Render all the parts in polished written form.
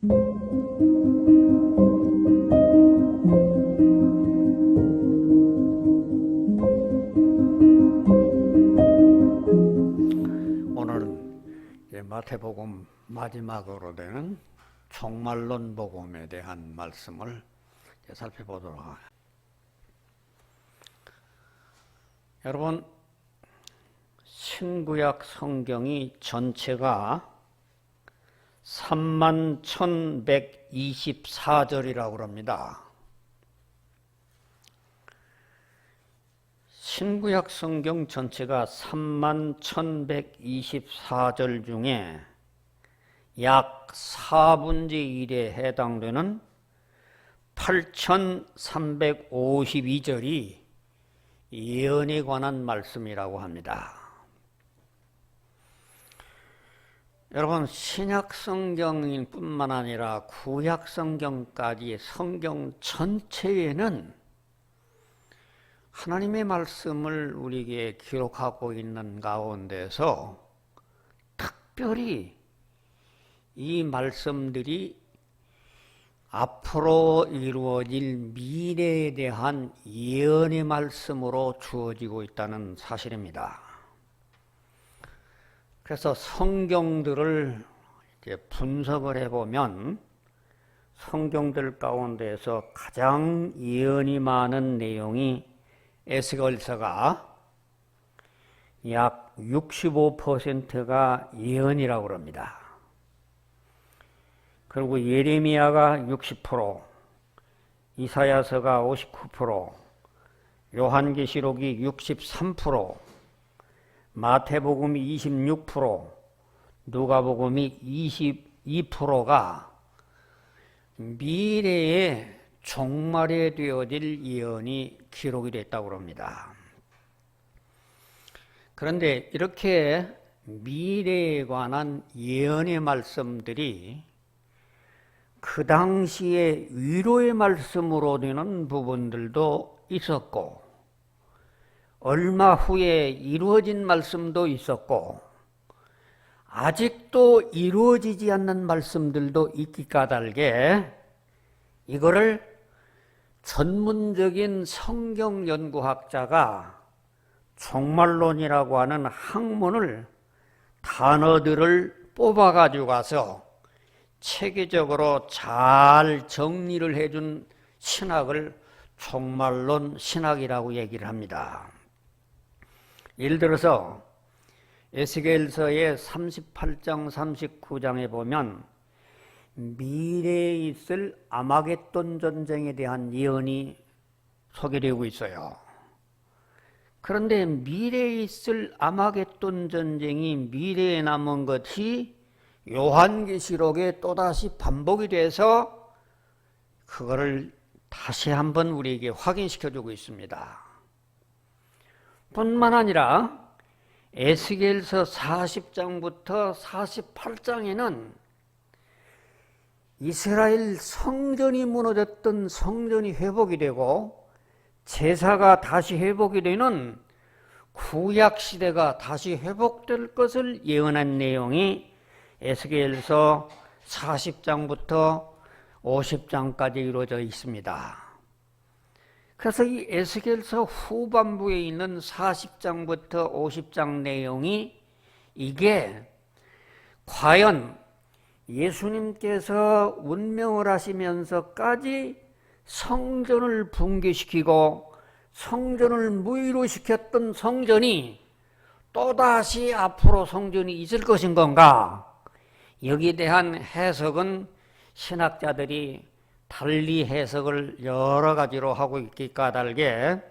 오늘은 마태복음 마지막으로 되는 종말론 복음에 대한 말씀을 살펴보도록 하겠습니다. 여러분, 신구약 성경이 전체가 31,124절이라고 합니다. 신구약 성경 전체가 31,124절 중에 약 4분의 1에 해당되는 8,352절이 예언에 관한 말씀이라고 합니다. 여러분, 신약 성경인 뿐만 아니라 구약 성경까지 성경 전체에는 하나님의 말씀을 우리에게 기록하고 있는 가운데서 특별히 이 말씀들이 앞으로 이루어질 미래에 대한 예언의 말씀으로 주어지고 있다는 사실입니다. 그래서 성경들을 이제 분석을 해보면 성경들 가운데서 가장 예언이 많은 내용이 에스겔서가 약 65%가 예언이라고 합니다. 그리고 예레미야가 60%, 이사야서가 59%, 요한계시록이 63%, 마태복음이 26%, 누가복음이 22%가 미래에 종말에 되어질 예언이 기록이 됐다고 합니다. 그런데 이렇게 미래에 관한 예언의 말씀들이 그 당시에 위로의 말씀으로 되는 부분들도 있었고, 얼마 후에 이루어진 말씀도 있었고, 아직도 이루어지지 않는 말씀들도 있기 까닭에 이거를 전문적인 성경 연구학자가 종말론이라고 하는 학문을, 단어들을 뽑아가지고 가서 체계적으로 잘 정리를 해준 신학을 종말론 신학이라고 얘기를 합니다. 예를 들어서 에스겔서의 38장 39장에 보면 미래에 있을 아마겟돈 전쟁에 대한 예언이 소개되고 있어요. 그런데 미래에 있을 아마겟돈 전쟁이 미래에 남은 것이 요한계시록에 또다시 반복이 돼서 그거를 다시 한번 우리에게 확인시켜주고 있습니다. 뿐만 아니라 에스겔서 40장부터 48장에는 이스라엘 성전이 무너졌던 성전이 회복이 되고 제사가 다시 회복이 되는 구약시대가 다시 회복될 것을 예언한 내용이 에스겔서 40장부터 50장까지 이루어져 있습니다. 그래서 이 에스겔서 후반부에 있는 40장부터 50장 내용이 이게 과연 예수님께서 운명을 하시면서까지 성전을 붕괴시키고 성전을 무위로 시켰던 성전이 또다시 앞으로 성전이 있을 것인 건가? 여기에 대한 해석은 신학자들이 달리 해석을 여러 가지로 하고 있기 까닭에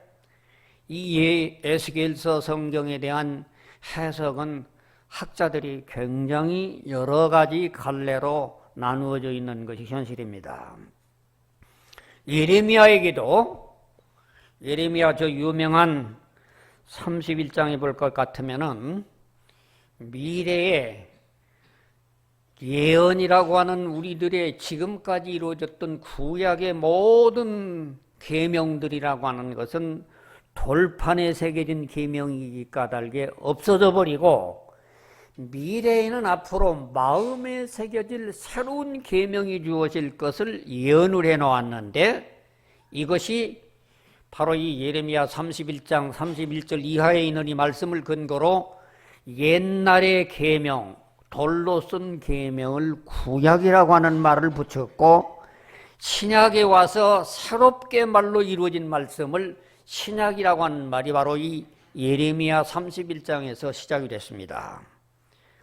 이 에스겔서 성경에 대한 해석은 학자들이 굉장히 여러 가지 갈래로 나누어져 있는 것이 현실입니다. 예레미야에게도, 예레미야 저 유명한 31장에 볼 것 같으면은 미래에 예언이라고 하는 우리들의 지금까지 이루어졌던 구약의 모든 계명들이라고 하는 것은 돌판에 새겨진 계명이기 까닭에 없어져 버리고 미래에는 앞으로 마음에 새겨질 새로운 계명이 주어질 것을 예언을 해놓았는데 이것이 바로 이 예레미야 31장 31절 이하에 있는 이 말씀을 근거로 옛날의 계명, 돌로 쓴 계명을 구약이라고 하는 말을 붙였고 신약에 와서 새롭게 말로 이루어진 말씀을 신약이라고 하는 말이 바로 이 예레미야 31장에서 시작이 됐습니다.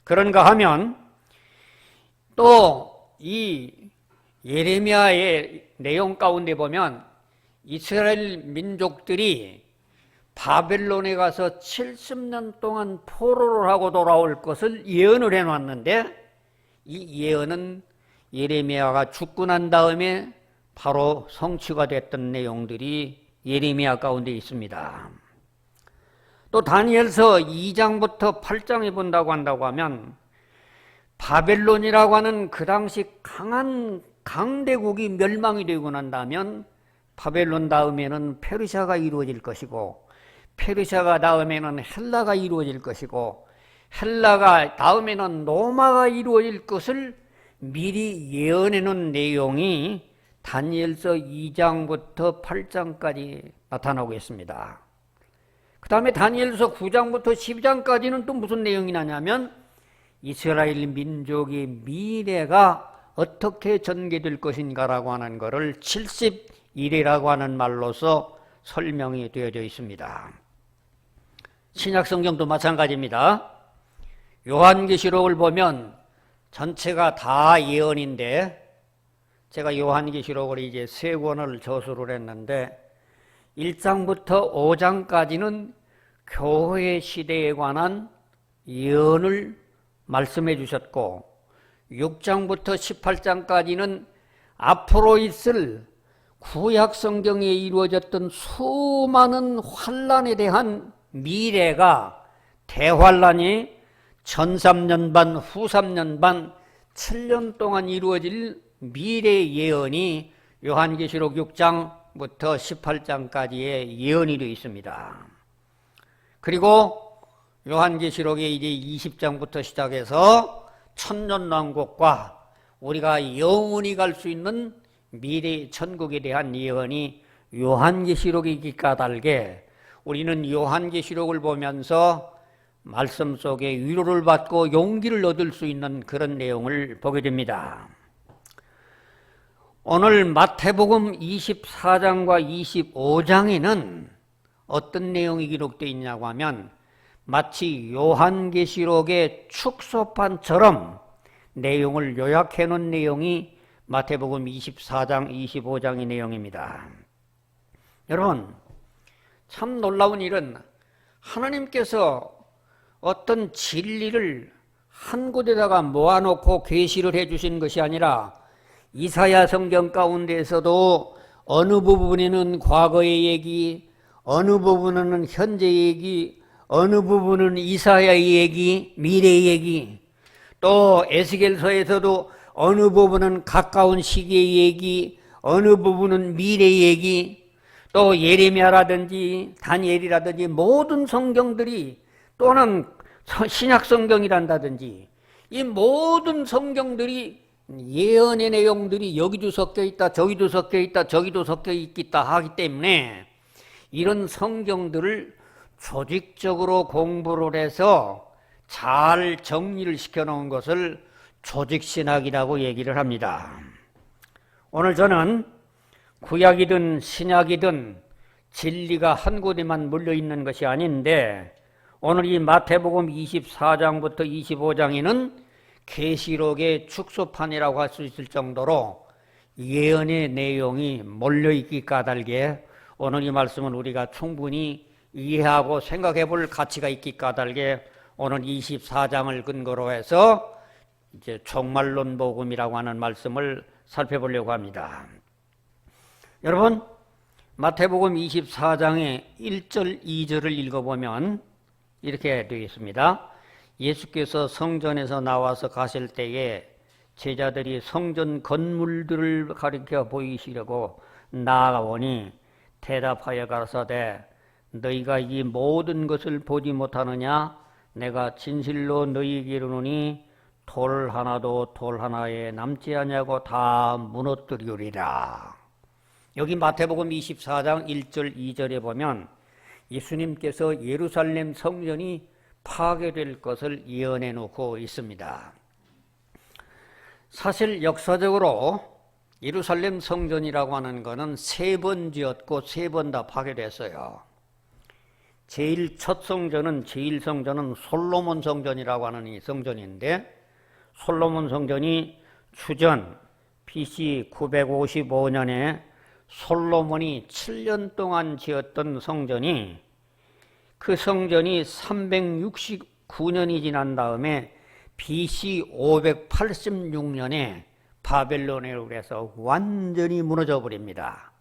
그런가 하면 또 이 예레미야의 내용 가운데 보면 이스라엘 민족들이 바벨론에 가서 70년 동안 포로를 하고 돌아올 것을 예언을 해놨는데 이 예언은 예레미야가 죽고 난 다음에 바로 성취가 됐던 내용들이 예레미야 가운데 있습니다. 또 다니엘서 2장부터 8장에 본다고 한다고 하면 바벨론이라고 하는 그 당시 강한 강대국이 멸망이 되고 난다면 바벨론 다음에는 페르시아가 이루어질 것이고 페르시아가 다음에는 헬라가 이루어질 것이고 헬라가 다음에는 로마가 이루어질 것을 미리 예언해 놓은 내용이 다니엘서 2장부터 8장까지 나타나고 있습니다. 그 다음에 다니엘서 9장부터 12장까지는 또 무슨 내용이 나냐면 이스라엘 민족의 미래가 어떻게 전개될 것인가라고 하는 것을 70일이라고 하는 말로서 설명이 되어져 있습니다. 신약 성경도 마찬가지입니다. 요한계시록을 보면 전체가 다 예언인데 제가 요한계시록을 이제 3권을 저술을 했는데 1장부터 5장까지는 교회 시대에 관한 예언을 말씀해 주셨고 6장부터 18장까지는 앞으로 있을 구약 성경에 이루어졌던 수많은 환난에 대한 미래가 대환란이 전 3년 반, 후 3년 반, 7년 동안 이루어질 미래 예언이 요한계시록 6장부터 18장까지의 예언이 되어 있습니다. 그리고 요한계시록에 이제 20장부터 시작해서 천년왕국과 우리가 영원히 갈 수 있는 미래 천국에 대한 예언이 요한계시록에 있기 까닭에 우리는 요한계시록을 보면서 말씀 속에 위로를 받고 용기를 얻을 수 있는 그런 내용을 보게 됩니다. 오늘 마태복음 24장과 25장에는 어떤 내용이 기록되어 있냐고 하면 마치 요한계시록의 축소판처럼 내용을 요약해 놓은 내용이 마태복음 24장, 25장의 내용입니다. 여러분, 참 놀라운 일은 하나님께서 어떤 진리를 한 곳에다가 모아놓고 계시를 해주신 것이 아니라 이사야 성경 가운데에서도 어느 부분에는 과거의 얘기, 어느 부분은 현재 얘기, 어느 부분은 이사야의 얘기, 미래의 얘기, 또 에스겔서에서도 어느 부분은 가까운 시기의 얘기, 어느 부분은 미래의 얘기, 또 예레미야라든지 다니엘이라든지 모든 성경들이 또는 신약 성경이란다든지 이 모든 성경들이 예언의 내용들이 여기도 섞여 있다, 저기도 섞여 있다, 저기도 섞여 있다 하기 때문에 이런 성경들을 조직적으로 공부를 해서 잘 정리를 시켜놓은 것을 조직신학이라고 얘기를 합니다. 오늘 저는 구약이든 신약이든 진리가 한 곳에만 몰려있는 것이 아닌데 오늘 이 마태복음 24장부터 25장에는 계시록의 축소판이라고 할 수 있을 정도로 예언의 내용이 몰려있기 까닭에 오늘 이 말씀은 우리가 충분히 이해하고 생각해 볼 가치가 있기 까닭에 오늘 24장을 근거로 해서 이제 종말론 복음이라고 하는 말씀을 살펴보려고 합니다. 여러분, 마태복음 24장의 1절, 2절을 읽어보면 이렇게 되어 있습니다. 예수께서 성전에서 나와서 가실 때에 제자들이 성전 건물들을 가리켜 보이시려고 나아가오니 대답하여 가라사대 너희가 이 모든 것을 보지 못하느냐? 내가 진실로 너희에게 이르노니 돌 하나도 돌 하나에 남지 아니하고 다 무너뜨리리라. 여기 마태복음 24장 1절 2절에 보면 예수님께서 예루살렘 성전이 파괴될 것을 예언해 놓고 있습니다. 사실 역사적으로 예루살렘 성전이라고 하는 것은 3번 지었고 3번 다 파괴됐어요. 제일 첫 성전은 솔로몬 성전이라고 하는 이 성전인데, 솔로몬 성전이 주전 BC 955년에 솔로몬이 7년 동안 지었던 성전이, 그 성전이 369년이 지난 다음에 BC 586년에 바벨론에 의해서 완전히 무너져 버립니다.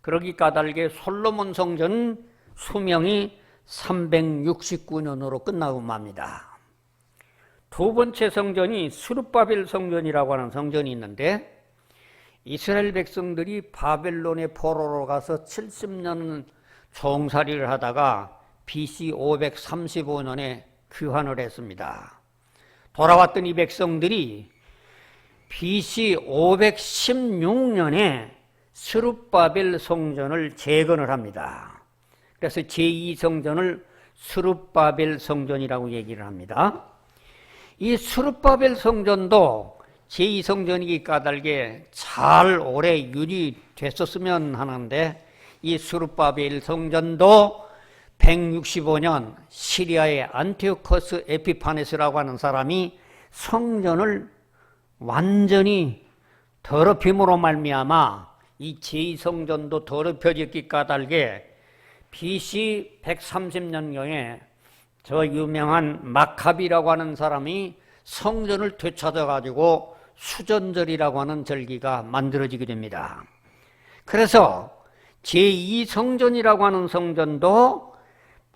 그러기 까닭에 솔로몬 성전 수명이 369년으로 끝나고 맙니다. 두 번째 성전이 스룹바벨 성전이라고 하는 성전이 있는데, 이스라엘 백성들이 바벨론의 포로로 가서 70년 종살이를 하다가 BC 535년에 귀환을 했습니다. 돌아왔던 이 백성들이 BC 516년에 스룹바벨 성전을 재건을 합니다. 그래서 제2성전을 스룹바벨 성전이라고 얘기를 합니다. 이 스룹바벨 성전도 제2성전이기 까닭에 잘 오래 유지됐었으면 하는데, 이 스룹바벨 성전도 165년 시리아의 안티오코스 에피파네스라고 하는 사람이 성전을 완전히 더럽힘으로 말미암아 이 제2성전도 더럽혀졌기 까닭에 BC 130년경에 저 유명한 마카비라고 하는 사람이 성전을 되찾아가지고 수전절이라고 하는 절기가 만들어지게 됩니다. 그래서 제2성전이라고 하는 성전도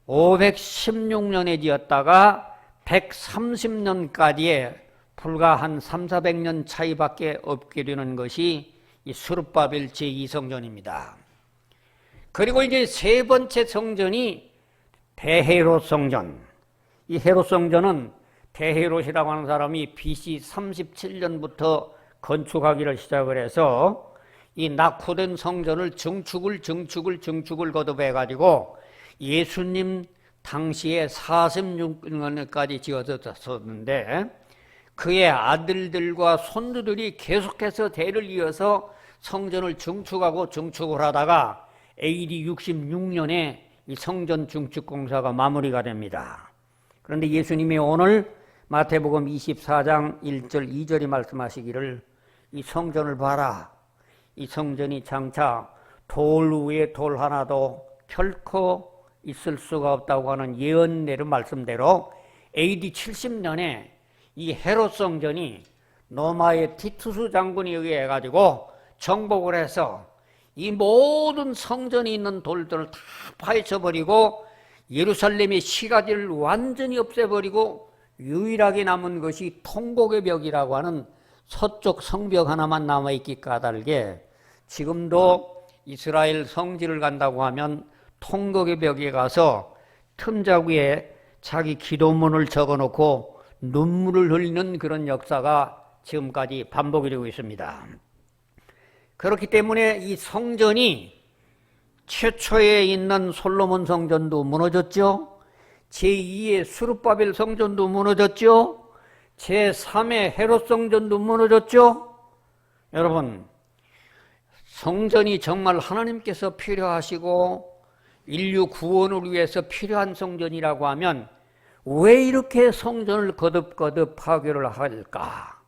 516년에 지었다가 130년까지의 불과 한 300~400년 차이밖에 없게 되는 것이 이 스룹바벨 제2성전입니다. 그리고 이제 세 번째 성전이 대헤롯 성전. 이 헤롯 성전은 대헤롯이라고 하는 사람이 BC 37년부터 건축하기를 시작을 해서 이 낙후된 성전을 증축을 거듭해가지고 예수님 당시에 46년까지 지어졌었는데, 그의 아들들과 손주들이 계속해서 대를 이어서 성전을 증축을 하다가 AD 66년에 이 성전 증축 공사가 마무리가 됩니다. 그런데 예수님이 오늘 마태복음 24장 1절 2절이 말씀하시기를, 이 성전을 봐라. 이 성전이 장차 돌 위에 돌 하나도 결코 있을 수가 없다고 하는 예언대로 말씀대로 AD 70년에 이 헤롯 성전이 로마의 티투스 장군에 의해 가지고 정복을 해서 이 모든 성전이 있는 돌들을 다 파헤쳐버리고 예루살렘의 시가지를 완전히 없애버리고 유일하게 남은 것이 통곡의 벽이라고 하는 서쪽 성벽 하나만 남아있기 까닭에 지금도 이스라엘 성지를 간다고 하면 통곡의 벽에 가서 틈자구에 자기 기도문을 적어놓고 눈물을 흘리는 그런 역사가 지금까지 반복이 되고 있습니다. 그렇기 때문에 이 성전이 최초에 있는 솔로몬 성전도 무너졌죠. 제2의 스룹바벨 성전도 무너졌죠. 제3의 헤롯 성전도 무너졌죠. 여러분, 성전이 정말 하나님께서 필요하시고 인류 구원을 위해서 필요한 성전이라고 하면 왜 이렇게 성전을 거듭 파괴를 할까?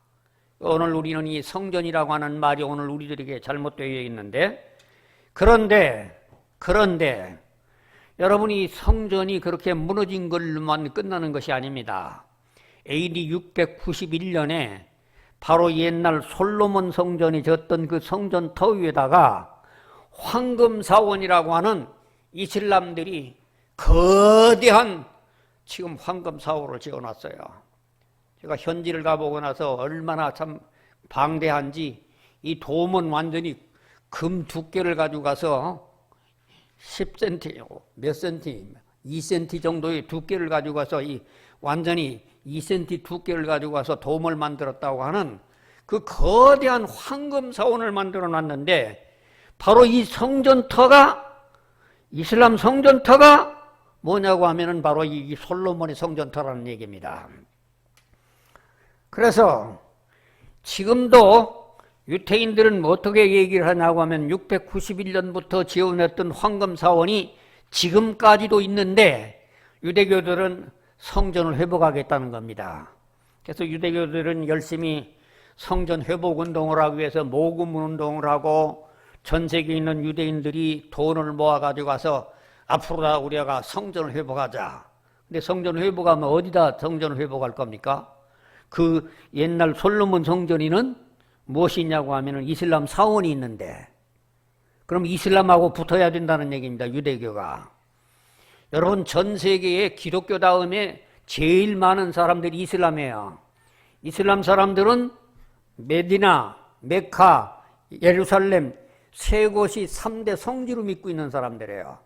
오늘 우리는 이 성전이라고 하는 말이 오늘 우리들에게 잘못되어 있는데, 그런데 여러분이 성전이 그렇게 무너진 걸로만 끝나는 것이 아닙니다. AD 691년에 바로 옛날 솔로몬 성전이 졌던 그 성전 터 위에다가 황금사원이라고 하는 이슬람들이 거대한 지금 황금사원을 지어놨어요. 제가 현지를 가보고 나서 얼마나 참 방대한지, 이 돔은 완전히 금 두께를 가지고 가서 10cm, 몇 cm, 2cm 정도의 두께를 가지고 가서 이 완전히 2cm 두께를 가지고 와서 돔을 만들었다고 하는 그 거대한 황금 사원을 만들어 놨는데, 바로 이 성전터가, 이슬람 성전터가 뭐냐고 하면은 바로 이 솔로몬의 성전터라는 얘기입니다. 그래서 지금도 유태인들은 뭐 어떻게 얘기를 하냐고 하면 691년부터 지어냈던 황금 사원이 지금까지도 있는데, 유대교들은 성전을 회복하겠다는 겁니다. 그래서 유대교들은 열심히 성전 회복 운동을 하기 위해서 모금 운동을 하고, 전 세계에 있는 유대인들이 돈을 모아가지고 가서 앞으로 우리가 성전을 회복하자. 근데 성전을 회복하면 어디다 성전을 회복할 겁니까? 그 옛날 솔로몬 성전에는 무엇이 있냐고 하면 이슬람 사원이 있는데, 그럼 이슬람하고 붙어야 된다는 얘기입니다. 유대교가. 여러분, 전 세계에 기독교 다음에 제일 많은 사람들이 이슬람이에요. 이슬람 사람들은 메디나, 메카, 예루살렘 세 곳이 3대 성지로 믿고 있는 사람들이에요.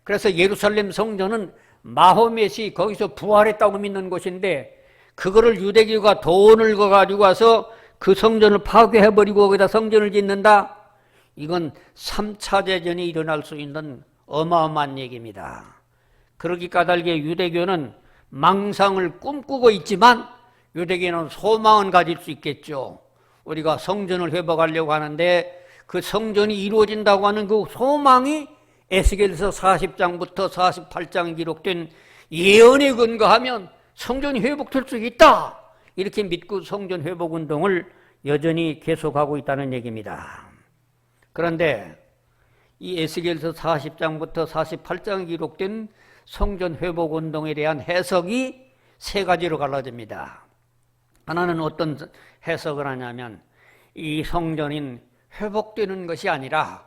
그래서 예루살렘 성전은 마호멧이 거기서 부활했다고 믿는 곳인데, 그거를 유대교가 돈을 가지고 와서 그 성전을 파괴해버리고 거기다 성전을 짓는다? 이건 3차 대전이 일어날 수 있는 어마어마한 얘기입니다. 그러기 까닭에 유대교는 망상을 꿈꾸고 있지만 유대교는 소망은 가질 수 있겠죠. 우리가 성전을 회복하려고 하는데 그 성전이 이루어진다고 하는 그 소망이 에스겔서 40장부터 48장에 기록된 예언에 근거하면 성전이 회복될 수 있다, 이렇게 믿고 성전 회복 운동을 여전히 계속하고 있다는 얘기입니다. 그런데 이 에스겔서 40장부터 48장에 기록된 성전 회복 운동에 대한 해석이 세 가지로 갈라집니다. 하나는 어떤 해석을 하냐면, 이 성전인 회복되는 것이 아니라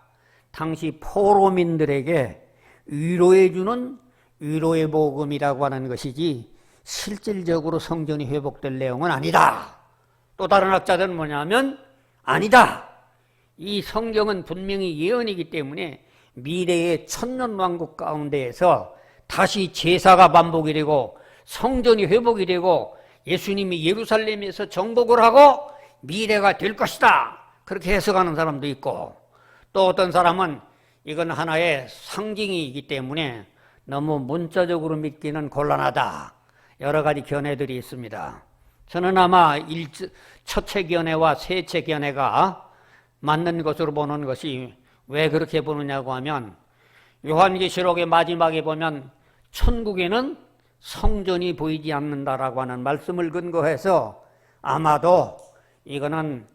당시 포로민들에게 위로해 주는 위로의 복음이라고 하는 것이지 실질적으로 성전이 회복될 내용은 아니다. 또 다른 학자들은 뭐냐면, 아니다, 이 성경은 분명히 예언이기 때문에 미래의 천년왕국 가운데에서 다시 제사가 반복이 되고 성전이 회복이 되고 예수님이 예루살렘에서 정복을 하고 미래가 될 것이다, 그렇게 해석하는 사람도 있고, 또 어떤 사람은 이건 하나의 상징이기 때문에 너무 문자적으로 믿기는 곤란하다, 여러 가지 견해들이 있습니다. 저는 아마 첫째 견해와 셋째 견해가 맞는 것으로 보는 것이, 왜 그렇게 보느냐고 하면, 요한계시록의 마지막에 보면 천국에는 성전이 보이지 않는다라고 하는 말씀을 근거해서 아마도 이거는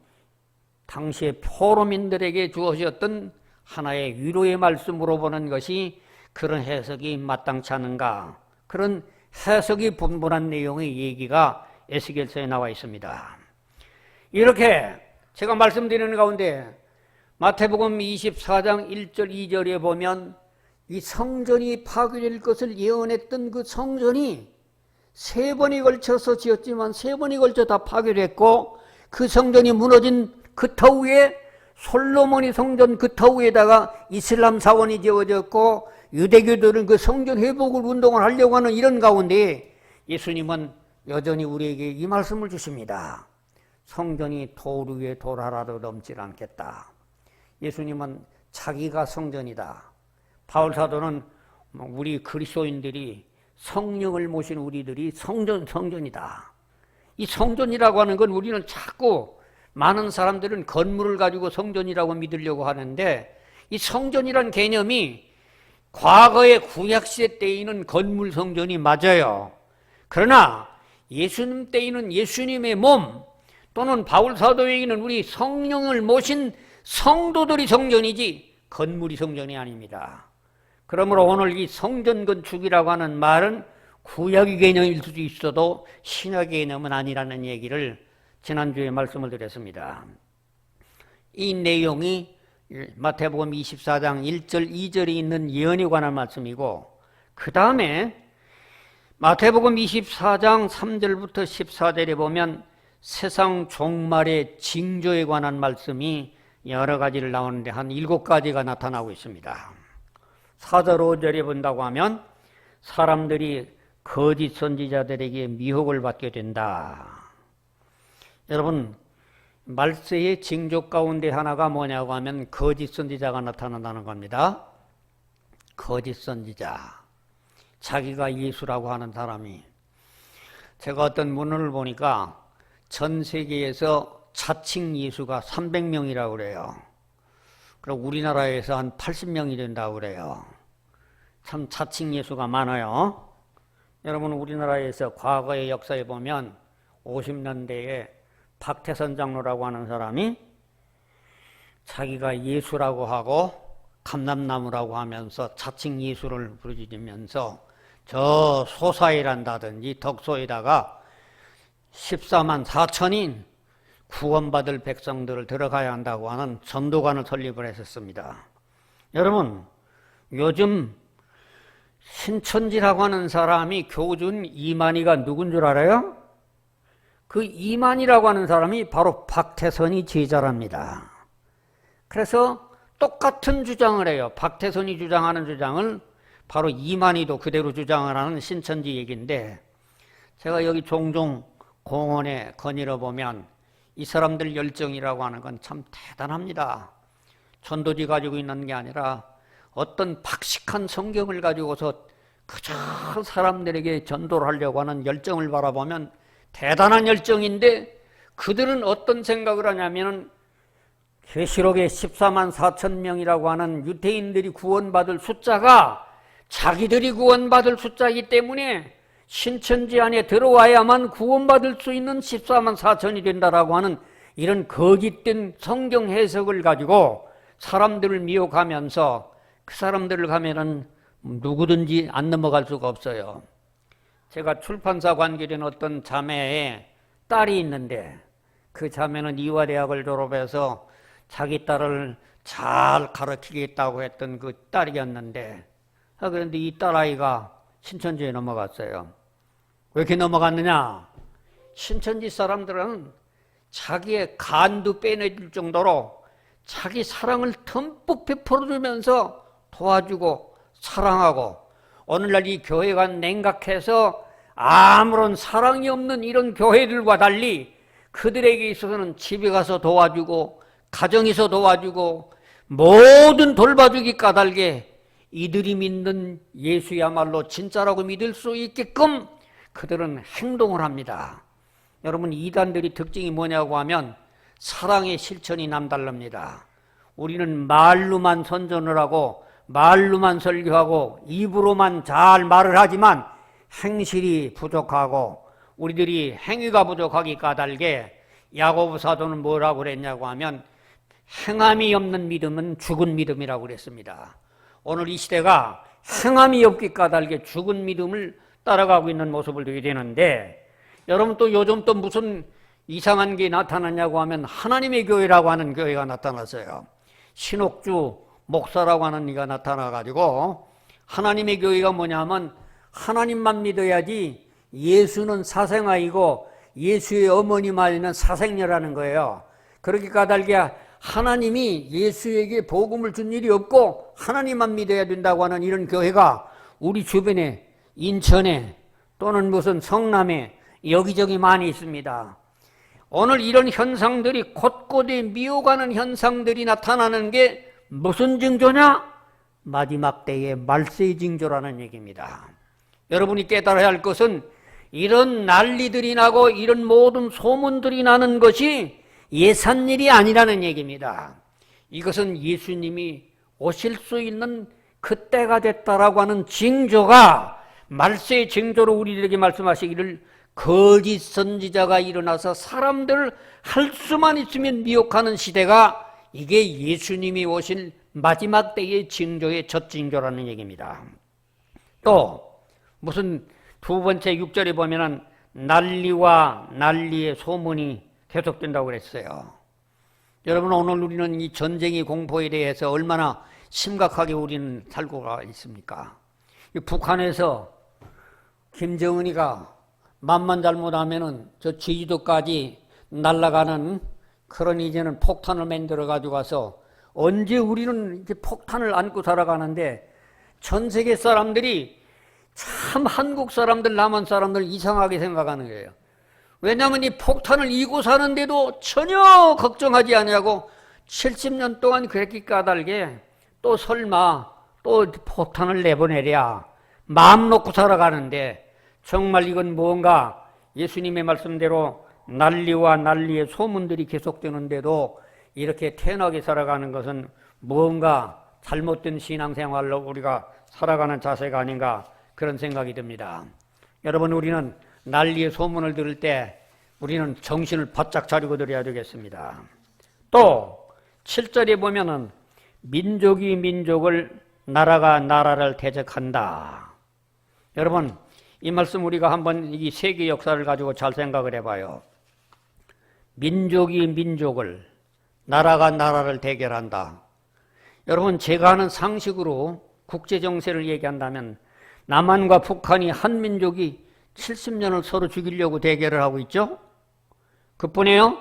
당시의 포로민들에게 주어졌던 하나의 위로의 말씀으로 보는 것이 그런 해석이 마땅치 않은가, 그런 해석이 분분한 내용의 얘기가 에스겔서에 나와 있습니다. 이렇게 제가 말씀드리는 가운데 마태복음 24장 1절 2절에 보면 이 성전이 파괴될 것을 예언했던 그 성전이 세 번에 걸쳐서 지었지만 세 번에 걸쳐 다 파괴됐고, 그 성전이 무너진 그 터 위에 솔로몬의 성전 그 터 위에다가 이슬람 사원이 지어졌고, 유대교들은 그 성전 회복을 운동을 하려고 하는 이런 가운데 예수님은 여전히 우리에게 이 말씀을 주십니다. 성전이 돌 위에 돌 하나도 넘지 않겠다. 예수님은 자기가 성전이다. 바울 사도는 우리 그리스도인들이, 성령을 모신 우리들이 성전이다. 이 성전이라고 하는 건 우리는 자꾸, 많은 사람들은 건물을 가지고 성전이라고 믿으려고 하는데, 이 성전이란 개념이 과거의 구약시대 때에는 건물 성전이 맞아요. 그러나 예수님 때에는 예수님의 몸, 또는 바울 사도에게는 우리 성령을 모신 성도들이 성전이지 건물이 성전이 아닙니다. 그러므로 오늘 이 성전 건축이라고 하는 말은 구약의 개념일 수도 있어도 신약의 개념은 아니라는 얘기를 지난주에 말씀을 드렸습니다. 이 내용이 마태복음 24장 1절 2절에 있는 예언에 관한 말씀이고, 그 다음에 마태복음 24장 3절부터 14절에 보면 세상 종말의 징조에 관한 말씀이 여러 가지를 나오는데 한 7가지가 나타나고 있습니다. 4절 5절에 본다고 하면 사람들이 거짓 선지자들에게 미혹을 받게 된다. 여러분, 말세의 징조 가운데 하나가 뭐냐고 하면 거짓 선지자가 나타난다는 겁니다. 거짓 선지자. 자기가 예수라고 하는 사람이. 제가 어떤 문헌을 보니까 전 세계에서 자칭 예수가 300명이라고 그래요. 그리고 우리나라에서 한 80명이 된다고 그래요. 참 자칭 예수가 많아요. 여러분, 우리나라에서 과거의 역사에 보면 50년대에 박태선 장로라고 하는 사람이 자기가 예수라고 하고 감람나무라고 하면서 자칭 예수를 부르짖으면서 저 소사이란다든지 덕소에다가 14만 4천인 구원받을 백성들을 들어가야 한다고 하는 전도관을 설립을 했었습니다. 여러분, 요즘 신천지라고 하는 사람이 교준 이만희가 누군 줄 알아요? 그 이만희라고 하는 사람이 바로 박태선이 제자랍니다. 그래서 똑같은 주장을 해요. 박태선이 주장하는 주장을 바로 이만희도 그대로 주장을 하는 신천지 얘기인데, 제가 여기 종종 공원에 거닐어 보면 이 사람들 열정이라고 하는 건 참 대단합니다. 전도지 가지고 있는 게 아니라 어떤 박식한 성경을 가지고서 그저 사람들에게 전도를 하려고 하는 열정을 바라보면 대단한 열정인데, 그들은 어떤 생각을 하냐면 계시록에 14만 4천 명이라고 하는 유대인들이 구원받을 숫자가 자기들이 구원받을 숫자이기 때문에 신천지 안에 들어와야만 구원받을 수 있는 14만 4천이 된다라고 하는 이런 거짓된 성경 해석을 가지고 사람들을 미혹하면서 그 사람들을 가면은 누구든지 안 넘어갈 수가 없어요. 제가 출판사 관계된 어떤 자매의 딸이 있는데, 그 자매는 이화대학을 졸업해서 자기 딸을 잘 가르치겠다고 했던 그 딸이었는데, 그런데 이 딸아이가 신천지에 넘어갔어요. 왜 이렇게 넘어갔느냐? 신천지 사람들은 자기의 간도 빼내줄 정도로 자기 사랑을 듬뿍 베풀어주면서 도와주고 사랑하고, 오늘날 이 교회가 냉각해서 아무런 사랑이 없는 이런 교회들과 달리 그들에게 있어서는 집에 가서 도와주고 가정에서 도와주고 모든 돌봐주기 까닭에 이들이 믿는 예수야말로 진짜라고 믿을 수 있게끔 그들은 행동을 합니다. 여러분, 이단들이 특징이 뭐냐고 하면 사랑의 실천이 남다릅니다. 우리는 말로만 선전을 하고 말로만 설교하고 입으로만 잘 말을 하지만 행실이 부족하고 우리들이 행위가 부족하기 까닭에 야고보 사도는 뭐라고 그랬냐고 하면 행함이 없는 믿음은 죽은 믿음이라고 그랬습니다. 오늘 이 시대가 행함이 없기 까닭에 죽은 믿음을 따라가고 있는 모습을 보게 되는데, 여러분 또 요즘 또 무슨 이상한 게 나타났냐고 하면 하나님의 교회라고 하는 교회가 나타났어요. 신옥주 목사라고 하는 이가 나타나가지고 하나님의 교회가 뭐냐면 하나님만 믿어야지 예수는 사생아이고 예수의 어머니 마리는 사생녀라는 거예요. 그렇게 까닭에 하나님이 예수에게 복음을 준 일이 없고 하나님만 믿어야 된다고 하는 이런 교회가 우리 주변에 인천에 또는 무슨 성남에 여기저기 많이 있습니다. 오늘 이런 현상들이 곳곳에 미혹하는 현상들이 나타나는 게 무슨 징조냐? 마지막 때의 말세의 징조라는 얘기입니다. 여러분이 깨달아야 할 것은 이런 난리들이 나고 이런 모든 소문들이 나는 것이 예산일이 아니라는 얘기입니다. 이것은 예수님이 오실 수 있는 그때가 됐다라고 하는 징조가, 말세의 징조로 우리들에게 말씀하시기를 거짓 선지자가 일어나서 사람들을 할 수만 있으면 미혹하는 시대가, 이게 예수님이 오실 마지막 때의 징조의 첫 징조라는 얘기입니다. 또 무슨 두 번째 6절에 보면은 난리와 난리의 소문이 계속된다고 그랬어요. 여러분, 오늘 우리는 이 전쟁의 공포에 대해서 얼마나 심각하게 우리는 살고 있습니까? 북한에서 김정은이가 맘만 잘못하면은 저 제주도까지 날아가는 그런 이제는 폭탄을 만들어 가지고 와서, 언제 우리는 이렇게 폭탄을 안고 살아가는데 전 세계 사람들이 참 한국 사람들, 남한 사람들 이상하게 생각하는 거예요. 왜냐하면 이 폭탄을 이고 사는데도 전혀 걱정하지 않냐고 70년 동안 그렇게 까닭에 또 설마 또 폭탄을 내보내랴 마음 놓고 살아가는데, 정말 이건 뭔가 예수님의 말씀대로 난리와 난리의 소문들이 계속되는데도 이렇게 태연하게 살아가는 것은 뭔가 잘못된 신앙생활로 우리가 살아가는 자세가 아닌가, 그런 생각이 듭니다. 여러분, 우리는 난리의 소문을 들을 때 우리는 정신을 바짝 차리고 들어야 되겠습니다. 또 7절에 보면은 민족이 민족을, 나라가 나라를 대적한다. 여러분, 이 말씀 우리가 한번 이 세계 역사를 가지고 잘 생각을 해봐요. 민족이 민족을, 나라가 나라를 대결한다. 여러분, 제가 하는 상식으로 국제정세를 얘기한다면 남한과 북한이 한 민족이 70년을 서로 죽이려고 대결을 하고 있죠. 그뿐이에요.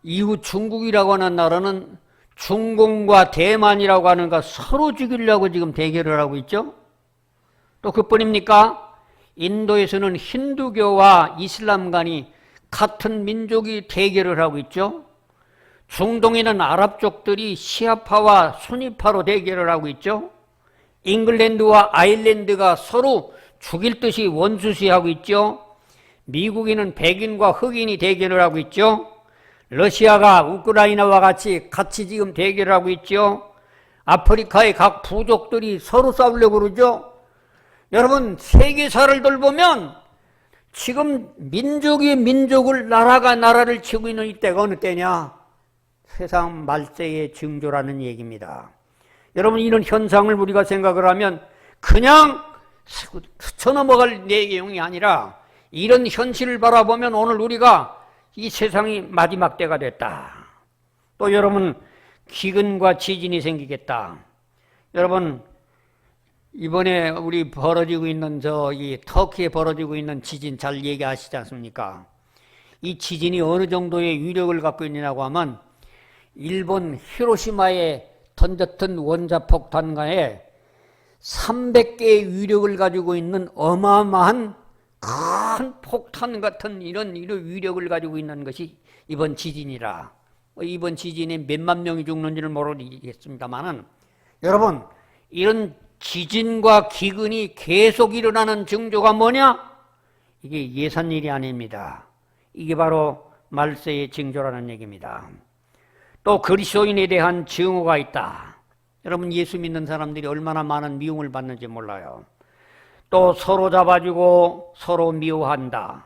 이후 중국이라고 하는 나라는 중공과 대만이라고 하는 거 서로 죽이려고 지금 대결을 하고 있죠. 또 그뿐입니까? 인도에서는 힌두교와 이슬람간이 같은 민족이 대결을 하고 있죠. 중동에는 아랍족들이 시아파와 수니파로 대결을 하고 있죠. 잉글랜드와 아일랜드가 서로 죽일 듯이 원수시하고 있죠. 미국에는 백인과 흑인이 대결을 하고 있죠. 러시아가 우크라이나와 같이 지금 대결을 하고 있죠. 아프리카의 각 부족들이 서로 싸우려고 그러죠. 여러분, 세계사를 돌보면 지금 민족이 민족을, 나라가 나라를 치고 있는 이때가 어느 때냐? 세상 말세의 징조라는 얘기입니다. 여러분, 이런 현상을 우리가 생각을 하면 그냥 스쳐 넘어갈 내용이 아니라, 이런 현실을 바라보면 오늘 우리가 이 세상이 마지막 때가 됐다. 또 여러분, 기근과 지진이 생기겠다. 여러분, 이번에 우리 벌어지고 있는 이 터키에 벌어지고 있는 지진 잘 얘기하시지 않습니까? 이 지진이 어느 정도의 위력을 갖고 있느냐고 하면, 일본 히로시마에 던졌던 원자폭탄과에 300개의 위력을 가지고 있는 어마어마한 큰 폭탄 같은 이런 위력을 가지고 있는 것이 이번 지진이라. 이번 지진에 몇만 명이 죽는지는 모르겠습니다만은, 여러분, 이런 지진과 기근이 계속 일어나는 징조가 뭐냐? 이게 예산 일이 아닙니다. 이게 바로 말세의 징조라는 얘기입니다. 또 그리스도인에 대한 증오가 있다. 여러분, 예수 믿는 사람들이 얼마나 많은 미움을 받는지 몰라요. 또 서로 잡아주고 서로 미워한다.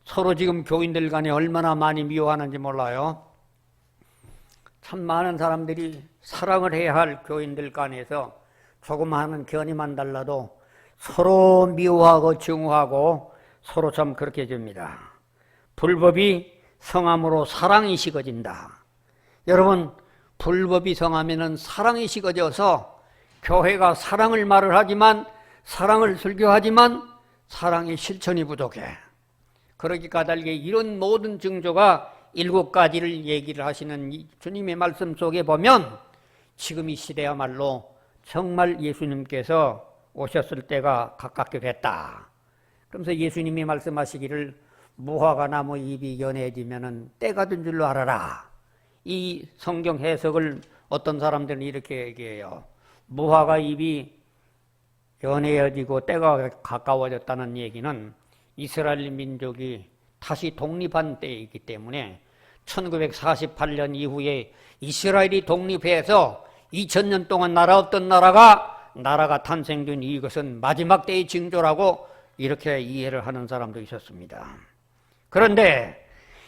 서로 지금 교인들 간에 얼마나 많이 미워하는지 몰라요. 참 많은 사람들이 사랑을 해야 할 교인들 간에서 조그마한 견이만 달라도 서로 미워하고 증오하고 서로 참 그렇게 해줍니다. 불법이 성함으로 사랑이 식어진다. 여러분, 불법이 성하면은 사랑이 식어져서 교회가 사랑을 말을 하지만, 사랑을 설교하지만 사랑의 실천이 부족해. 그러기 까닭에 이런 모든 징조가 7가지를 얘기를 하시는 이 주님의 말씀 속에 보면 지금 이 시대야말로 정말 예수님께서 오셨을 때가 가깝게 됐다. 그러면서 예수님이 말씀하시기를 무화과 나무 잎이 연해지면은 때가 된 줄로 알아라. 이 성경 해석을 어떤 사람들은 이렇게 얘기해요. 무화과 잎이 연해지고 때가 가까워졌다는 얘기는 이스라엘 민족이 다시 독립한 때이기 때문에 1948년 이후에 이스라엘이 독립해서 2000년 동안 나라 없던 나라가 탄생된 이것은 마지막 때의 징조라고 이렇게 이해를 하는 사람도 있었습니다. 그런데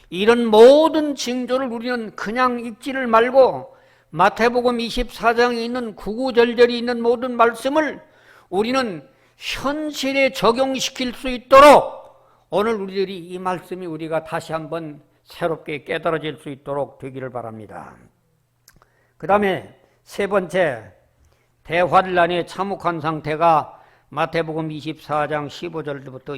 이런 모든 징조를 우리는 그냥 읽지를 말고 마태복음 24장에 있는 구구절절이 있는 모든 말씀을 우리는 현실에 적용시킬 수 있도록 오늘 우리들이 이 말씀이 우리가 다시 한번 새롭게 깨달아질 수 있도록 되기를 바랍니다. 그 다음에 세 번째, 대환란의 참혹한 상태가 마태복음 24장 15절부터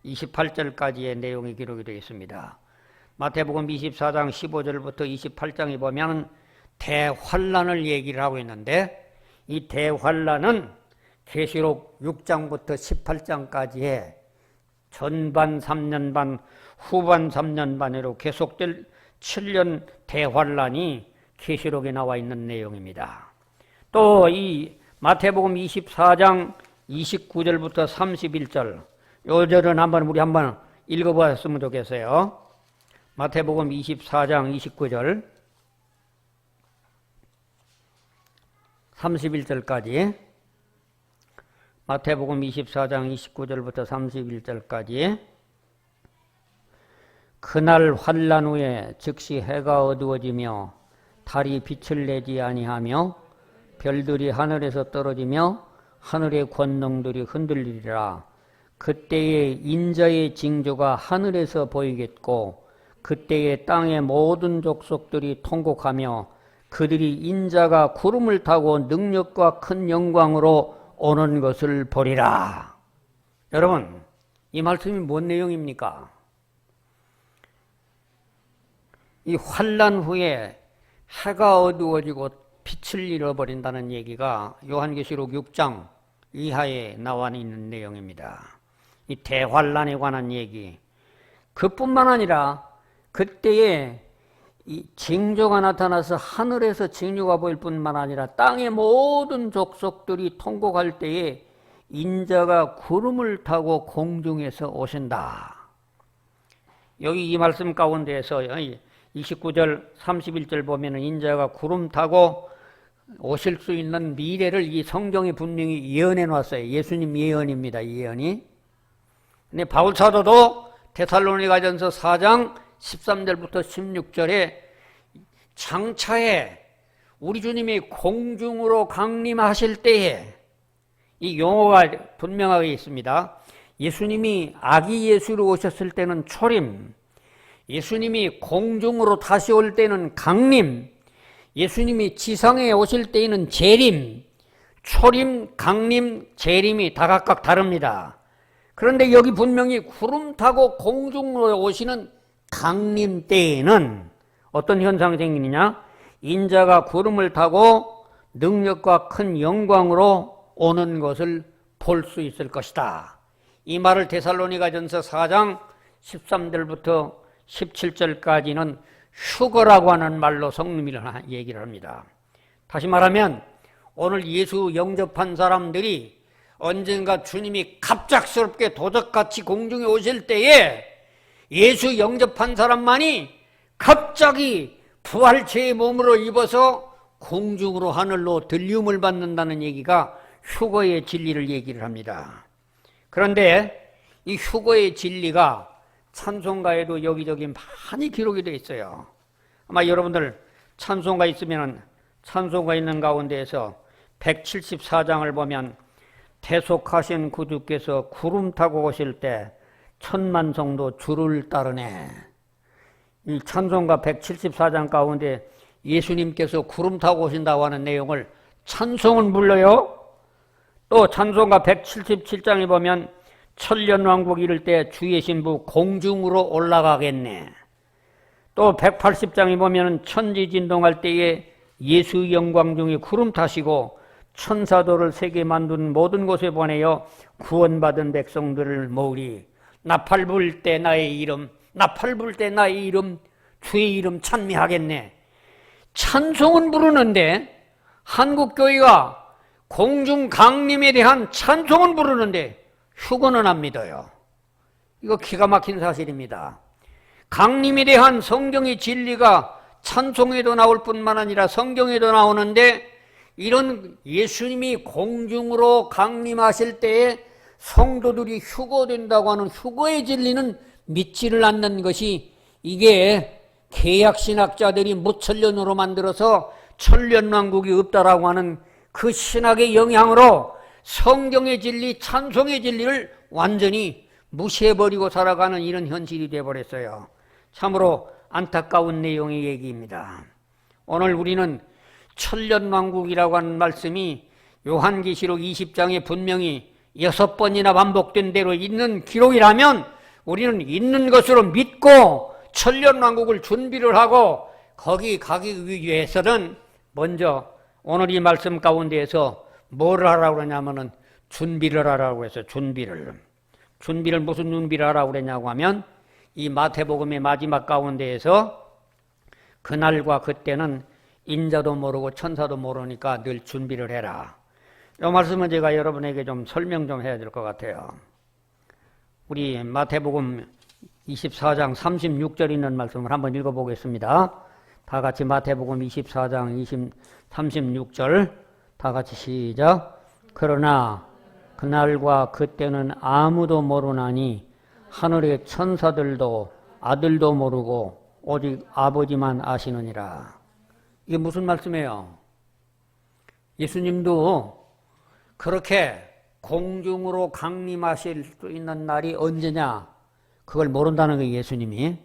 28절까지의 내용이 기록이 되어 있습니다. 마태복음 24장 15절부터 28장에 보면 대환란을 얘기를 하고 있는데, 이 대환란은 계시록 6장부터 18장까지의 전반 3년 반, 후반 3년 반으로 계속될 7년 대환란이 계시록에 나와 있는 내용입니다. 또 이 마태복음 24장 29절부터 31절 요 절은 우리 한번 읽어보았으면 좋겠어요. 마태복음 24장 29절 31절까지 마태복음 24장 29절부터 31절까지 그날 환난 후에 즉시 해가 어두워지며 달이 빛을 내지 아니하며 별들이 하늘에서 떨어지며 하늘의 권능들이 흔들리리라. 그때에 인자의 징조가 하늘에서 보이겠고 그때에 땅의 모든 족속들이 통곡하며 그들이 인자가 구름을 타고 능력과 큰 영광으로 오는 것을 보리라. 여러분, 이 말씀이 뭔 내용입니까? 이 환난 후에 해가 어두워지고 빛을 잃어버린다는 얘기가 요한계시록 6장 이하에 나와 있는 내용입니다. 이 대환란에 관한 얘기. 그뿐만 아니라 그때에 이 징조가 나타나서 하늘에서 징조가 보일 뿐만 아니라 땅의 모든 족속들이 통곡할 때에 인자가 구름을 타고 공중에서 오신다. 여기 이 말씀 가운데에서 29절 31절 보면은 인자가 구름 타고 오실 수 있는 미래를 이 성경이 분명히 예언해 놨어요. 예수님 예언입니다. 예언이. 근데 바울 사도도 데살로니가전서 4장 13절부터 16절에 장차에 우리 주님이 공중으로 강림하실 때에 이 용어가 분명하게 있습니다. 예수님이 아기 예수로 오셨을 때는 초림, 예수님이 공중으로 다시 올 때는 강림, 예수님이 지상에 오실 때에는 재림, 초림, 강림, 재림이 다 각각 다릅니다. 그런데 여기 분명히 구름 타고 공중으로 오시는 강림 때에는 어떤 현상이 생기느냐? 인자가 구름을 타고 능력과 큰 영광으로 오는 것을 볼 수 있을 것이다. 이 말을 데살로니가전서 4장 13절부터 17절까지는 휴거라고 하는 말로 성님이 얘기를 합니다. 다시 말하면 오늘 예수 영접한 사람들이 언젠가 주님이 갑작스럽게 도적같이 공중에 오실 때에 예수 영접한 사람만이 갑자기 부활체의 몸으로 입어서 공중으로 하늘로 들림을 받는다는 얘기가 휴거의 진리를 얘기를 합니다. 그런데 이 휴거의 진리가 찬송가에도 여기저기 많이 기록이 되어 있어요. 아마 여러분들 찬송가 있으면 찬송가 있는 가운데에서 174장을 보면 대속하신 구주께서 구름 타고 오실 때 천만 성도 주를 따르네. 이 찬송가 174장 가운데 예수님께서 구름 타고 오신다고 하는 내용을 찬송은 불러요. 또 찬송가 177장에 보면 천년왕국 이를 때 주의 신부 공중으로 올라가겠네. 또 180장에 보면 천지진동할 때에 예수 영광 중에 구름 타시고 천사도를 세계 만든 모든 곳에 보내어 구원받은 백성들을 모으리. 나팔 불 때 나의 이름, 나팔 불 때 나의 이름, 주의 이름 찬미하겠네. 찬송은 부르는데 한국교회가 공중 강림에 대한 찬송은 부르는데 휴거는 안 믿어요. 이거 기가 막힌 사실입니다. 강림에 대한 성경의 진리가 찬송에도 나올 뿐만 아니라 성경에도 나오는데 이런 예수님이 공중으로 강림하실 때에 성도들이 휴거된다고 하는 휴거의 진리는 믿지를 않는 것이 이게 개약신학자들이 무천년으로 만들어서 천년왕국이 없다라고 하는 그 신학의 영향으로 성경의 진리, 찬송의 진리를 완전히 무시해버리고 살아가는 이런 현실이 되어버렸어요. 참으로 안타까운 내용의 얘기입니다. 오늘 우리는 천년왕국이라고 하는 말씀이 요한계시록 20장에 분명히 6번이나 반복된 대로 있는 기록이라면 우리는 있는 것으로 믿고 천년왕국을 준비를 하고 거기 가기 위해서는 먼저 오늘 이 말씀 가운데에서 뭘 하라고 그러냐면은 준비를 하라고 해서 준비를 무슨 준비를 하라고 그랬냐고 하면 이 마태복음의 마지막 가운데에서 그날과 그때는 인자도 모르고 천사도 모르니까 늘 준비를 해라. 이 말씀은 제가 여러분에게 좀 설명 좀 해야 될 것 같아요. 우리 마태복음 24장 36절 있는 말씀을 한번 읽어보겠습니다. 다 같이 마태복음 24장 36절 다 같이 시작. 그러나 그날과 그때는 아무도 모르나니 하늘의 천사들도 아들도 모르고 오직 아버지만 아시느니라. 이게 무슨 말씀이에요? 예수님도 그렇게 공중으로 강림하실 수 있는 날이 언제냐? 그걸 모른다는 거예요, 예수님이.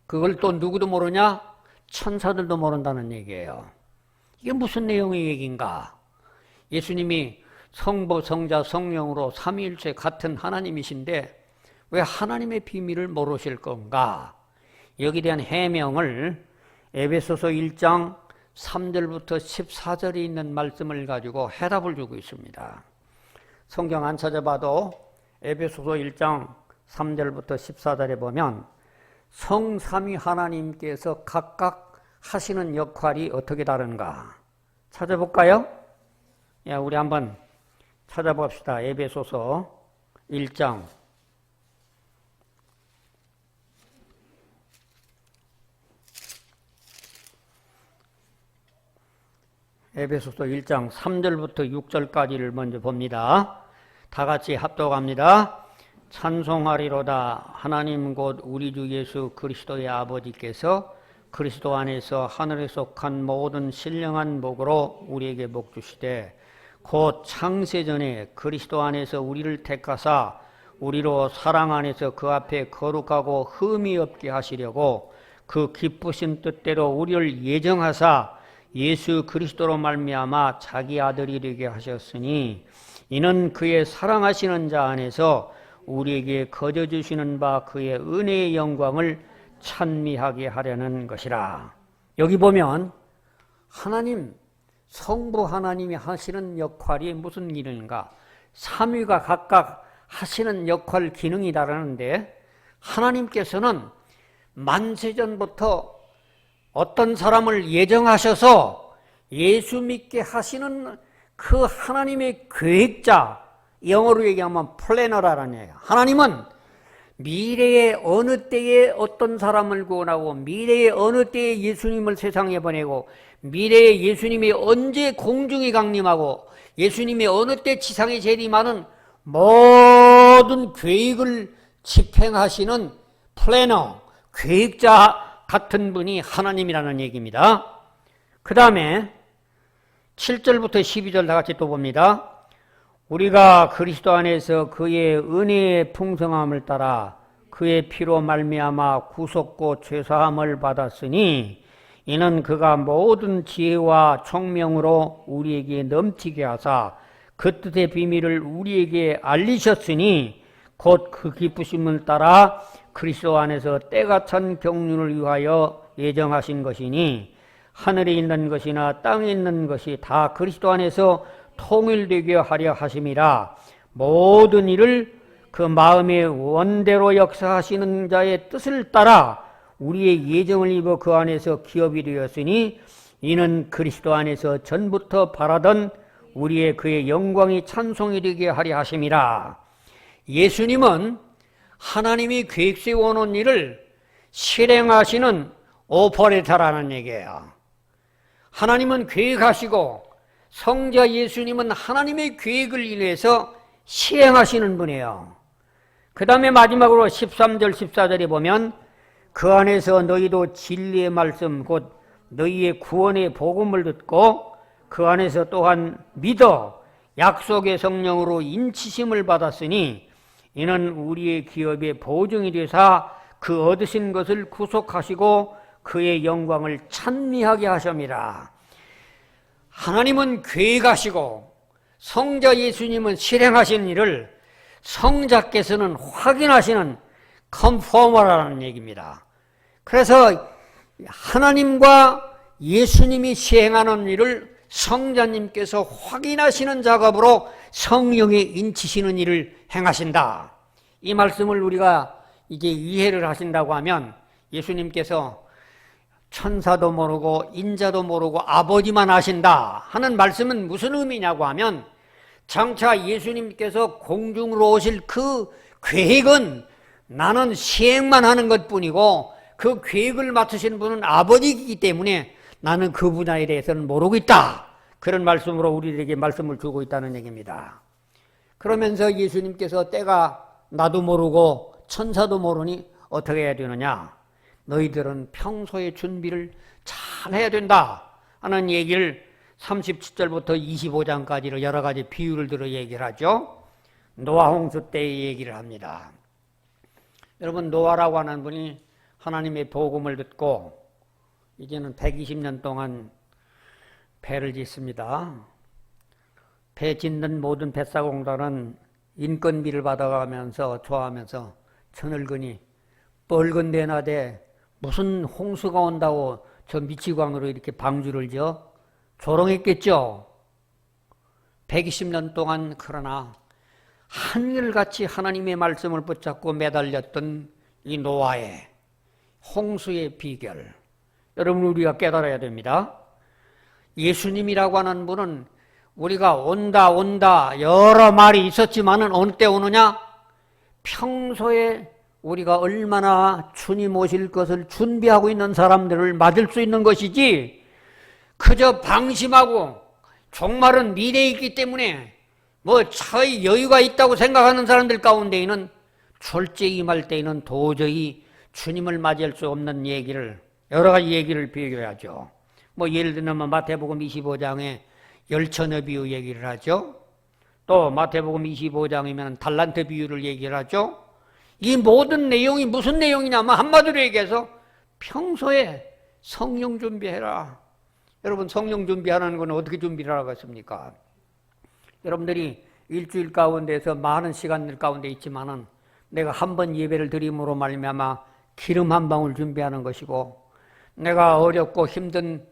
그걸 또 누구도 모르냐? 천사들도 모른다는 얘기예요. 이게 무슨 내용의 얘기인가? 예수님이 성부, 성자, 성령으로 삼위일체 같은 하나님이신데 왜 하나님의 비밀을 모르실 건가? 여기에 대한 해명을 에베소서 1장 3절부터 14절에 있는 말씀을 가지고 해답을 주고 있습니다. 성경 안 찾아봐도 에베소서 1장 3절부터 14절에 보면 성삼위 하나님께서 각각 하시는 역할이 어떻게 다른가 찾아볼까요? 야, 우리 한번 찾아봅시다. 에베소서 1장 에베소서 1장 3절부터 6절까지를 먼저 봅니다. 다 같이 합독합니다. 찬송하리로다. 하나님 곧 우리 주 예수 그리스도의 아버지께서 그리스도 안에서 하늘에 속한 모든 신령한 복으로 우리에게 복 주시되 곧 창세전에 그리스도 안에서 우리를 택하사 우리로 사랑 안에서 그 앞에 거룩하고 흠이 없게 하시려고 그 기쁘신 뜻대로 우리를 예정하사 예수 그리스도로 말미암아 자기 아들이 되게 하셨으니 이는 그의 사랑하시는 자 안에서 우리에게 거저 주시는 바 그의 은혜의 영광을 찬미하게 하려는 것이라. 여기 보면 하나님, 성부 하나님이 하시는 역할이 무슨 일인가? 삼위가 각각 하시는 역할 기능이 다르는데 하나님께서는 만세전부터 어떤 사람을 예정하셔서 예수 믿게 하시는 그 하나님의 계획자, 영어로 얘기하면 플래너라는 얘기예요. 하나님은 미래의 어느 때에 어떤 사람을 구원하고 미래의 어느 때에 예수님을 세상에 보내고 미래에 예수님이 언제 공중에 강림하고 예수님이 어느 때 지상에 재림하는 모든 계획을 집행하시는 플래너, 계획자 같은 분이 하나님이라는 얘기입니다. 그 다음에 7절부터 12절 다 같이 또 봅니다. 우리가 그리스도 안에서 그의 은혜의 풍성함을 따라 그의 피로 말미암아 구속고 죄사함을 받았으니 이는 그가 모든 지혜와 총명으로 우리에게 넘치게 하사 그 뜻의 비밀을 우리에게 알리셨으니 곧 그 기쁘심을 따라 그리스도 안에서 때가 찬 경륜을 위하여 예정하신 것이니 하늘에 있는 것이나 땅에 있는 것이 다 그리스도 안에서 통일되게 하려 하심이라. 모든 일을 그 마음의 원대로 역사하시는 자의 뜻을 따라 우리의 예정을 입어 그 안에서 기업이 되었으니 이는 그리스도 안에서 전부터 바라던 우리의 그의 영광이 찬송이 되게 하려 하심이라. 예수님은 하나님이 계획 세워놓은 일을 실행하시는 오퍼레이터라는 얘기예요. 하나님은 계획하시고 성자 예수님은 하나님의 계획을 인해서 시행하시는 분이에요. 그 다음에 마지막으로 13절 14절에 보면 그 안에서 너희도 진리의 말씀 곧 너희의 구원의 복음을 듣고 그 안에서 또한 믿어 약속의 성령으로 인치심을 받았으니 이는 우리의 기업의 보증이 되사 그 얻으신 것을 구속하시고 그의 영광을 찬미하게 하심이라. 하나님은 계획하시고 성자 예수님은 실행하신 일을 성자께서는 확인하시는 컨포머라는 얘기입니다. 그래서 하나님과 예수님이 시행하는 일을 성자님께서 확인하시는 작업으로 성령에 인치시는 일을 행하신다. 이 말씀을 우리가 이제 이해를 하신다고 하면 예수님께서 천사도 모르고 인자도 모르고 아버지만 아신다 하는 말씀은 무슨 의미냐고 하면 장차 예수님께서 공중으로 오실 그 계획은 나는 시행만 하는 것뿐이고 그 계획을 맡으신 분은 아버지이기 때문에 나는 그 분야에 대해서는 모르고 있다. 그런 말씀으로 우리에게 말씀을 주고 있다는 얘기입니다. 그러면서 예수님께서 때가 나도 모르고 천사도 모르니 어떻게 해야 되느냐? 너희들은 평소에 준비를 잘 해야 된다 하는 얘기를 37절부터 25장까지로 여러 가지 비유를 들어 얘기를 하죠. 노아 홍수 때의 얘기를 합니다. 여러분, 노아라고 하는 분이 하나님의 복음을 듣고 이제는 120년 동안 배를 짓습니다. 배 짓는 모든 뱃사공단은 인건비를 받아가면서 좋아하면서 저늙으니 뻘건 대낮에 무슨 홍수가 온다고 저 미치광으로 이렇게 방주를 지어? 조롱했겠죠. 120년 동안. 그러나 한결같이 하나님의 말씀을 붙잡고 매달렸던 이 노아의 홍수의 비결, 여러분 우리가 깨달아야 됩니다. 예수님이라고 하는 분은 우리가 온다 여러 말이 있었지만은 어느 때 오느냐? 평소에 우리가 얼마나 주님 오실 것을 준비하고 있는 사람들을 맞을 수 있는 것이지, 그저 방심하고 종말은 미래에 있기 때문에 뭐 차의 여유가 있다고 생각하는 사람들 가운데에는 졸제 임할 때에는 도저히 주님을 맞이할 수 없는 얘기를, 여러 가지 얘기를 비교하죠. 뭐 예를 들면 마태복음 25장에 열처녀 비유 얘기를 하죠. 또 마태복음 25장이면 달란트 비유를 얘기를 하죠. 이 모든 내용이 무슨 내용이냐면 한마디로 얘기해서 평소에 성령 준비해라. 여러분, 성령 준비하는 건 어떻게 준비를 하겠습니까? 여러분들이 일주일 가운데서 많은 시간들 가운데 있지만은 내가 한 번 예배를 드림으로 말미암아 기름 한 방울 준비하는 것이고, 내가 어렵고 힘든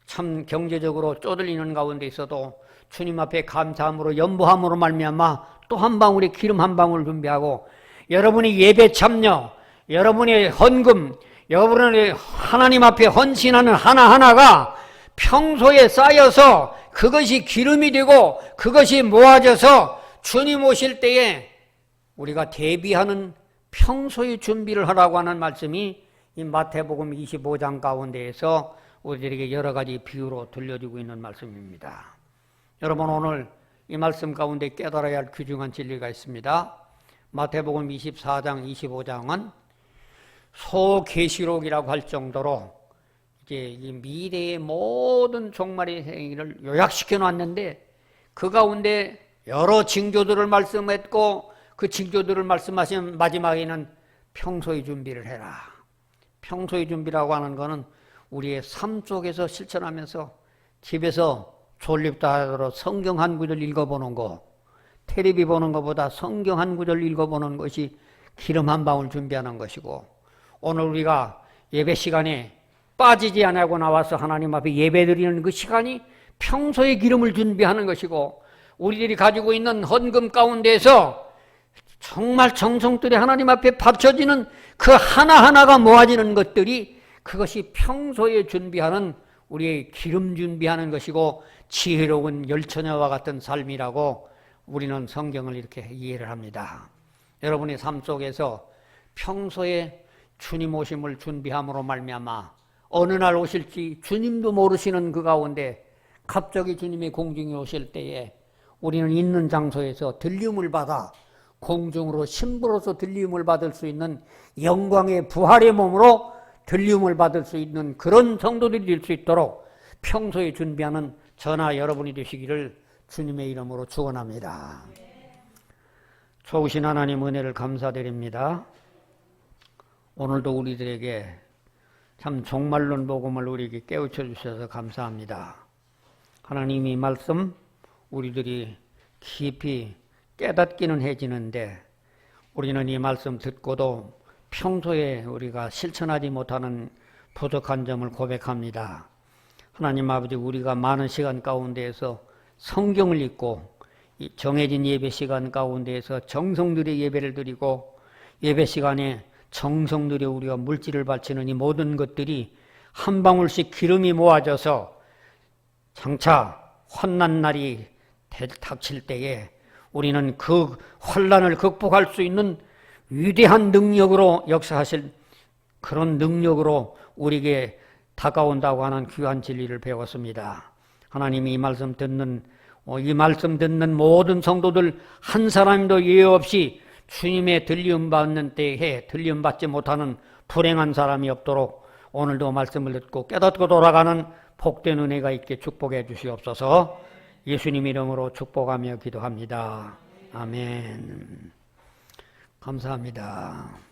참 경제적으로 쪼들리는 가운데 있어도 주님 앞에 감사함으로 연보함으로 말미암아 또 한 방울의 기름 한 방울 준비하고, 여러분이 예배 참여, 여러분의 헌금, 여러분의 하나님 앞에 헌신하는 하나하나가 평소에 쌓여서 그것이 기름이 되고 그것이 모아져서 주님 오실 때에 우리가 대비하는 평소의 준비를 하라고 하는 말씀이 이 마태복음 25장 가운데에서 우리들에게 여러 가지 비유로 들려주고 있는 말씀입니다. 여러분, 오늘 이 말씀 가운데 깨달아야 할 귀중한 진리가 있습니다. 마태복음 24장, 25장은 소계시록이라고 할 정도로 이제 이 미래의 모든 종말의 행위를 요약시켜 놨는데, 그 가운데 여러 징조들을 말씀했고 그 징조들을 말씀하신 마지막에는 평소의 준비를 해라. 평소의 준비라고 하는 것은 우리의 삶 속에서 실천하면서 집에서 졸립다 하더라도 성경 한 구절 읽어보는 거, 텔레비 보는 것보다 성경 한 구절 읽어보는 것이 기름 한 방울 준비하는 것이고, 오늘 우리가 예배 시간에 빠지지 않고 나와서 하나님 앞에 예배 드리는 그 시간이 평소의 기름을 준비하는 것이고, 우리들이 가지고 있는 헌금 가운데에서 정말 정성들이 하나님 앞에 바쳐지는 그 하나하나가 모아지는 것들이, 그것이 평소에 준비하는 우리의 기름 준비하는 것이고 지혜로운 열처녀와 같은 삶이라고 우리는 성경을 이렇게 이해를 합니다. 여러분의 삶 속에서 평소에 주님 오심을 준비함으로 말미암아 어느 날 오실지 주님도 모르시는 그 가운데 갑자기 주님의 공중에 오실 때에 우리는 있는 장소에서 들림을 받아 공중으로 신부로서 들림을 받을 수 있는 영광의 부활의 몸으로 들림을 받을 수 있는 그런 성도들이 될 수 있도록 평소에 준비하는 저나 여러분이 되시기를 주님의 이름으로 축원합니다. 좋으신 하나님 은혜를 감사드립니다. 오늘도 우리들에게 참 종말론 복음을 우리에게 깨우쳐 주셔서 감사합니다. 하나님이 말씀 우리들이 깊이 깨닫기는 해지는데 우리는 이 말씀 듣고도 평소에 우리가 실천하지 못하는 부족한 점을 고백합니다. 하나님 아버지, 우리가 많은 시간 가운데에서 성경을 읽고 이 정해진 예배 시간 가운데에서 정성 들여 예배를 드리고 예배 시간에 정성 들여 우리가 물질을 바치는 이 모든 것들이 한 방울씩 기름이 모아져서 장차 환난 날이 닥칠 때에 우리는 그 환난을 극복할 수 있는 위대한 능력으로 역사하실 그런 능력으로 우리에게 다가온다고 하는 귀한 진리를 배웠습니다. 하나님이 이 말씀 듣는 모든 성도들 한 사람도 예외 없이 주님의 들림 받는 때에 들림 받지 못하는 불행한 사람이 없도록 오늘도 말씀을 듣고 깨닫고 돌아가는 복된 은혜가 있게 축복해 주시옵소서. 예수님 이름으로 축복하며 기도합니다. 아멘. 감사합니다.